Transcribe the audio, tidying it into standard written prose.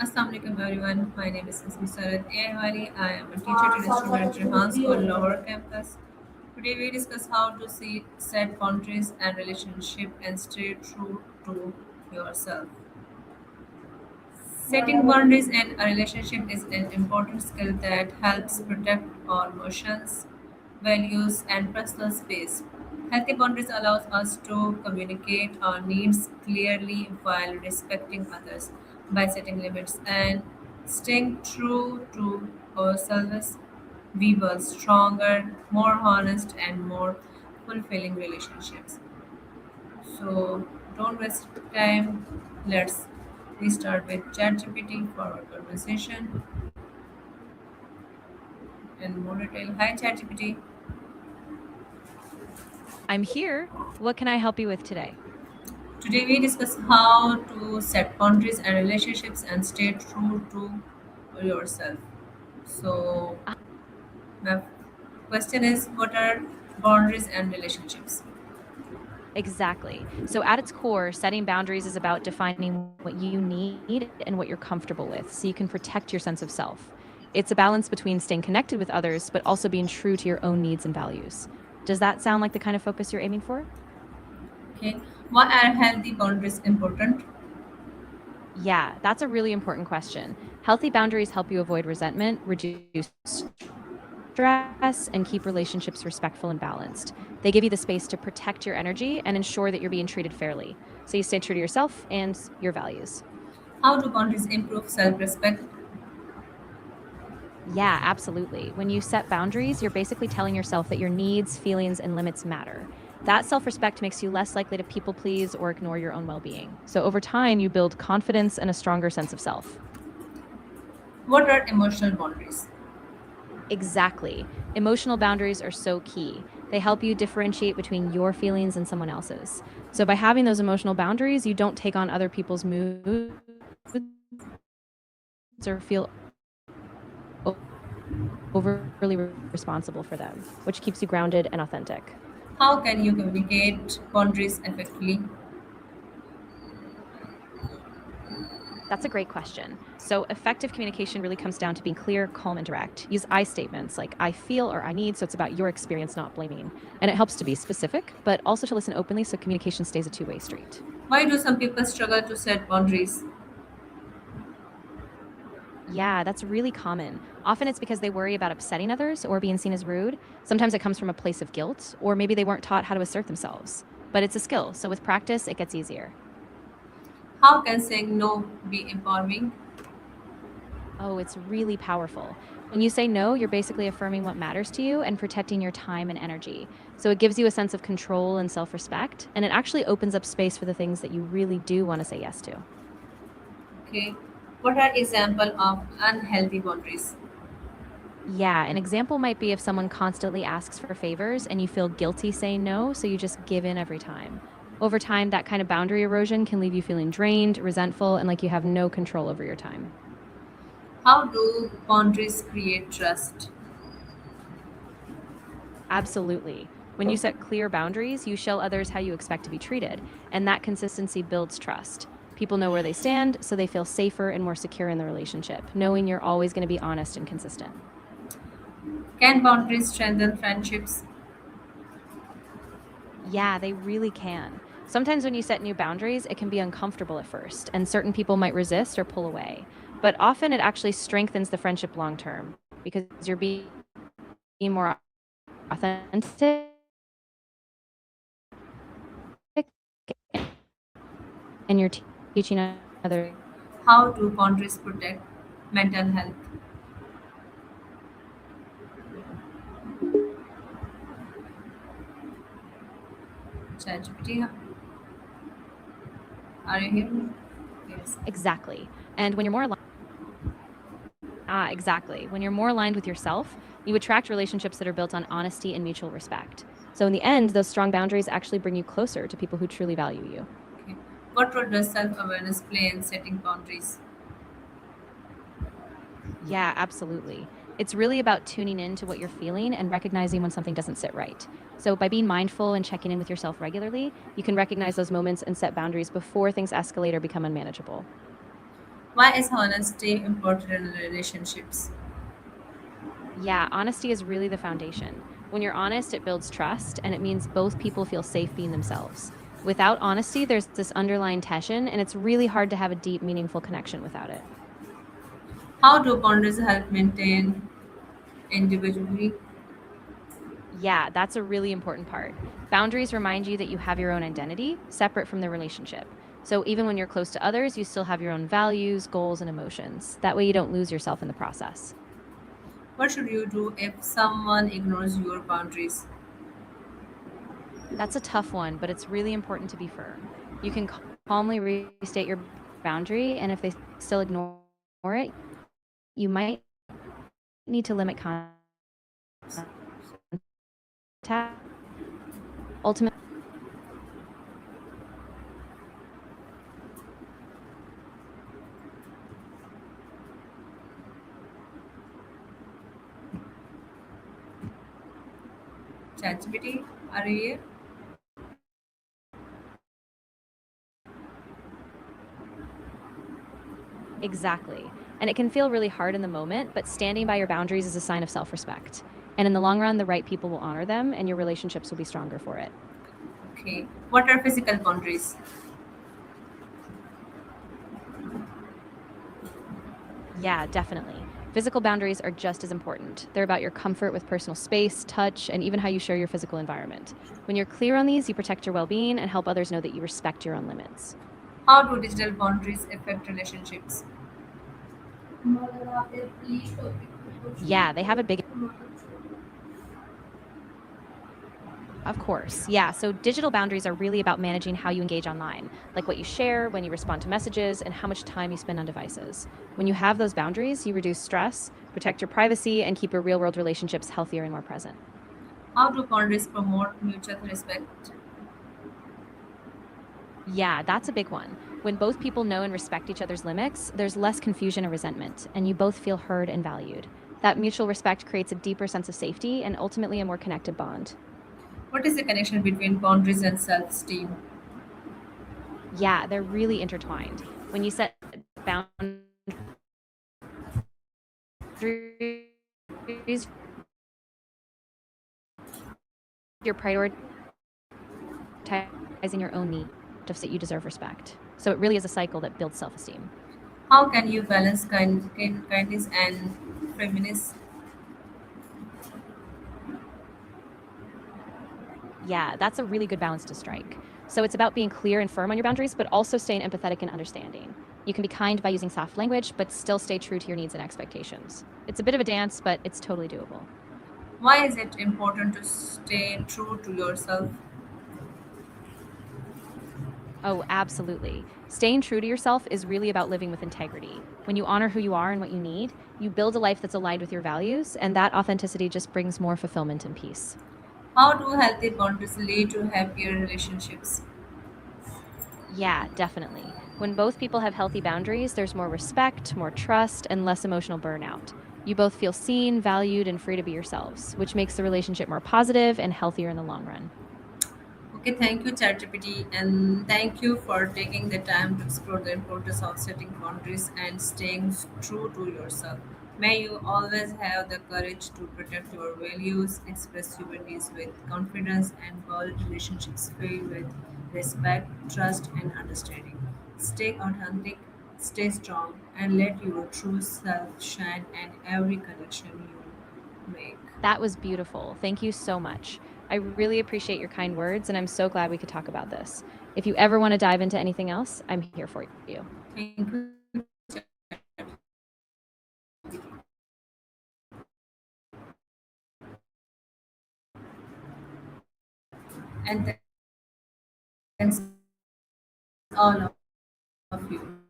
Assalamu alaikum everyone. My name is Misunderstandings. I am a teacher to the student at Rehan School, Lahore campus. Today we discuss how to set boundaries and relationship and stay true to yourself. Setting boundaries in a relationship is an important skill that helps protect our emotions, values, and personal space. Healthy boundaries allows us to communicate our needs clearly while respecting others. By setting limits and staying true to ourselves, we build stronger, more honest, and more fulfilling relationships. So don't waste time. Let's restart with ChatGPT for our conversation in more detail. Hi ChatGPT. I'm here. What can I help you with today? Today we discuss how to set boundaries and relationships and stay true to yourself. So Ah, my question is, what are boundaries and relationships? exactly. So, at its core, setting boundaries is about defining what you need and what you're comfortable with so you can protect your sense of self. It's a balance between staying connected with others, but also being true to your own needs and values. Does that sound like the kind of focus you're aiming for? Okay. Why are healthy boundaries important? Yeah, that's a really important question. Healthy boundaries help you avoid resentment, reduce stress, and keep relationships respectful and balanced. They give you the space to protect your energy and ensure that you're being treated fairly, so you stay true to yourself and your values. How do boundaries improve self-respect? Yeah, absolutely. When you set boundaries, you're basically telling yourself that your needs, feelings, and limits matter. That self respect makes you less likely to people please or ignore your own well being. So over time, you build confidence and a stronger sense of self. What are emotional boundaries? Exactly. Emotional boundaries are so key. They help you differentiate between your feelings and someone else's. So by having those emotional boundaries, you don't take on other people's moods or feel overly responsible for them, which keeps you grounded and authentic. How can you communicate boundaries effectively? That's a great question. So, effective communication really comes down to being clear, calm, and direct. Use I statements like I feel or I need, so it's about your experience, not blaming. And it helps to be specific, but also to listen openly so communication stays a two-way street. Why do some people struggle to set boundaries? Yeah, that's really common. Often it's because they worry about upsetting others or being seen as rude. Sometimes it comes from a place of guilt, or maybe they weren't taught how to assert themselves. But it's a skill, so with practice, it gets easier. How can saying no be empowering? Oh, it's really powerful. When you say no, you're basically affirming what matters to you and protecting your time and energy. So it gives you a sense of control and self respect, and it actually opens up space for the things that you really do want to say yes to. Okay. What are example of unhealthy boundaries? Yeah, an example might be if someone constantly asks for favors and you feel guilty saying no, so you just give in every time. Over time, that kind of boundary erosion can leave you feeling drained, resentful, and like you have no control over your time. How do boundaries create trust? Absolutely. When you set clear boundaries, you show others how you expect to be treated, and that consistency builds trust. People know where they stand, so they feel safer and more secure in the relationship, knowing you're always going to be honest and consistent. Can boundaries strengthen friendships? Yeah, they really can. Sometimes when you set new boundaries, it can be uncomfortable at first, and certain people might resist or pull away. But often it actually strengthens the friendship long term because you're being more authentic and you're teaching others how to show up for themselves. How do boundaries protect mental health? ChatGPT, are you here? Yes. Exactly. Exactly. When you're more aligned with yourself, you attract relationships that are built on honesty and mutual respect. So, in the end, those strong boundaries actually bring you closer to people who truly value you. Okay. What role does self-awareness play in setting boundaries? Yeah, absolutely. It's really about tuning in to what you're feeling and recognizing when something doesn't sit right. So, by being mindful and checking in with yourself regularly, you can recognize those moments and set boundaries before things escalate or become unmanageable. Why is honesty important in relationships? Yeah, honesty is really the foundation. When you're honest, it builds trust and it means both people feel safe being themselves. Without honesty, there's this underlying tension, and it's really hard to have a deep, meaningful connection without it. How do boundaries help maintain individually? Yeah, that's a really important part. Boundaries remind you that you have your own identity, separate from the relationship. So even when you're close to others, you still have your own values, goals, and emotions. That way, you don't lose yourself in the process. What should you do if someone ignores your boundaries? That's a tough one, but it's really important to be firm. You can calmly restate your boundary, and if they still ignore it, you might need to limit contact. Ultimately, Chatgpt, are you here? exactly. And it can feel really hard in the moment, but standing by your boundaries is a sign of self respect. And in the long run, the right people will honor them, and your relationships will be stronger for it. Okay. What are physical boundaries? Yeah, definitely. Physical boundaries are just as important. They're about your comfort with personal space, touch, and even how you share your physical environment. When you're clear on these, you protect your well being and help others know that you respect your own limits. How do digital boundaries affect relationships? Yeah, they have a big. Of course. Yeah. So digital boundaries are really about managing how you engage online, like what you share, when you respond to messages, and how much time you spend on devices. When you have those boundaries, you reduce stress, protect your privacy, and keep your real world relationships healthier and more present. How do boundaries promote mutual respect? Yeah, that's a big one. When both people know and respect each other's limits, there's less confusion or resentment, and you both feel heard and valued. That mutual respect creates a deeper sense of safety and ultimately a more connected bond. What is the connection between boundaries and self esteem? Yeah, they're really intertwined. When you set boundaries, you're prioritizing your own needs, just that you deserve respect. So it really is a cycle that builds self esteem. How can you balance kindness and feminism? Yeah, that's a really good balance to strike. So it's about being clear and firm on your boundaries, but also staying empathetic and understanding. You can be kind by using soft language, but still stay true to your needs and expectations. It's a bit of a dance, but it's totally doable. Why is it important to stay true to yourself? Oh, absolutely. Staying true to yourself is really about living with integrity. When you honor who you are and what you need, you build a life that's aligned with your values, and that authenticity just brings more fulfillment and peace. How do healthy boundaries lead to happier relationships? Yeah, definitely. When both people have healthy boundaries, there's more respect, more trust, and less emotional burnout. You both feel seen, valued, and free to be yourselves, which makes the relationship more positive and healthier in the long run. Okay, thank you, ChatGPT, and thank you for taking the time to explore the importance of setting boundaries and staying true to yourself. May you always have the courage to protect your values, express your needs with confidence, and build relationships filled with respect, trust, and understanding. Stay authentic, stay strong, and let your true self shine in every connection you make. That was beautiful. Thank you so much. I really appreciate your kind words, and I'm so glad we could talk about this. If you ever want to dive into anything else, I'm here for you. Thank you, and thanks all of you.